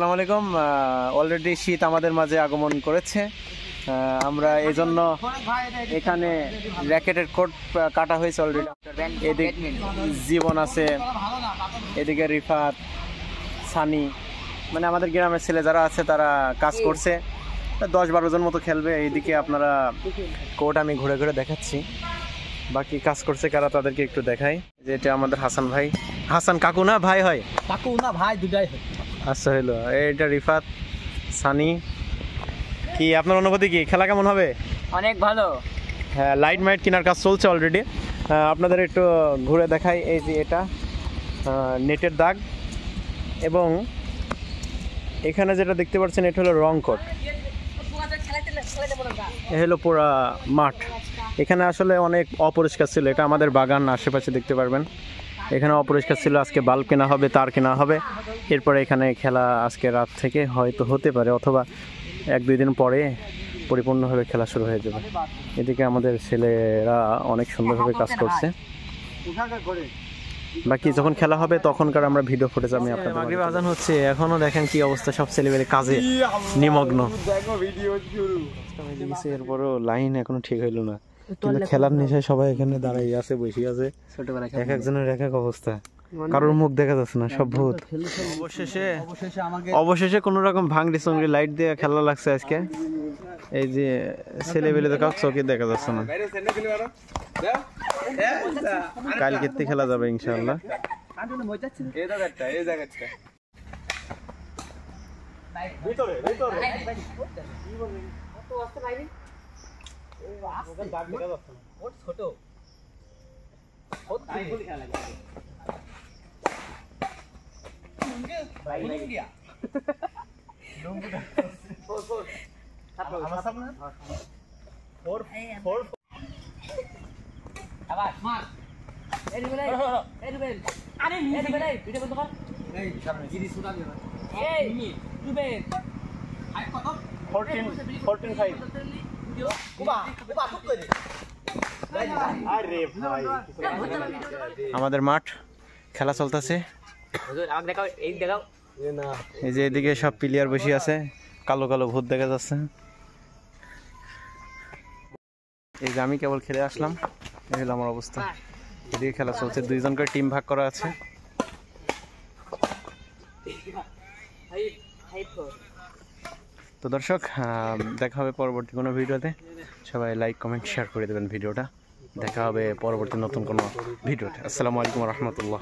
আসসালামু আলাইকুম। অলরেডি শীত আমাদের মাঝে আগমন করেছে। আমরা এই জন্য এখানে র্যাকেটের কোট কাটা হয়েছে অলরেডি। এদিকে জীবন আছে, এদিকে রিফাত, সানি, মানে আমাদের গ্রামের ছেলে যারা আছে তারা কাজ করছে। 10-12 জন মতো খেলবে। এইদিকে আপনারা কোট আমি ঘুরে ঘুরে দেখাচ্ছি, বাকি কাজ করছে কারা তাদেরকে একটু দেখাই। যে এটা আমাদের হাসান ভাই, হাসান কাকু না ভাই হয়? কাকু না ভাই, দুটাই হয়। আচ্ছা হইলো। এটা রিফাত, সানি। কি আপনার অনুভূতি কি? খেলা কেমন হবে? অনেক ভালো। হ্যাঁ, লাইট মাইট কেনার কাজ চলছে অলরেডি। আপনাদের একটু ঘুরে দেখাই। এই যে এটা নেটের দাগ, এবং এখানে যেটা দেখতে পাচ্ছেন এটা হলো রং কোট। এ হলো পুরা মাঠ। এখানে আসলে অনেক অপরিষ্কার ছিল, এটা আমাদের বাগান আশেপাশে দেখতে পারবেন। এখানে অপরিষ্কার ছিল, আজকে বাল্ব কেনা হবে, তার কেনা হবে। এরপরে এখানে খেলা আজকে রাত থেকে হয়তো হতে পারে, অথবা 1-2 দিন পরে পরিপূর্ণভাবে খেলা শুরু হয়ে যাবে। এদিকে আমাদের ছেলেরা অনেক সুন্দরভাবে কাজ করছে। বাকি যখন খেলা হবে তখনকার আমরা ভিডিও ফুটেজ আমি আপনাদের মাগরিব আজান হচ্ছে, এখনো দেখেন কি অবস্থা, সব ছেলেমেয়ে কাজে নিমগ্ন। এরপরও লাইন এখনো ঠিক হইলো না, কিন্তু খেলার নেশায় সবাই এখানে দাঁড়াই আছে, বসে আছে। এক একজনের এক এক অবস্থা, কারোর মুখ দেখা যাচ্ছে না, সব ভূত। অবশেষে কোন রকম ভাঙড়ি চঙ্গড়ি লাইট দিয়ে খেলা লাগছে আজকে। এই যে ছেলে বেলে তো কাউ চোখে দেখা যাচ্ছে না। কালকে খেলা যাবে ইনশাআল্লাহ। আমাদের মাঠ খেলা চলতেছে। এই যে এদিকে সব প্লেয়ার বসে আছে, কালো কালো ভূত দেখা যাচ্ছে। এই যে আমি কেবল খেলে আসলাম, এই হলো আমার অবস্থা। এদিকে খেলা চলছে, 2 জন করে টিম ভাগ করা আছে। তো দর্শক, দেখা হবে পরবর্তী কোনো ভিডিওতে। সবাই লাইক কমেন্ট শেয়ার করে দেবেন ভিডিওটা। দেখা হবে পরবর্তী নতুন কোনো ভিডিওতে। আসসালামু আলাইকুম ওয়া রাহমাতুল্লাহ।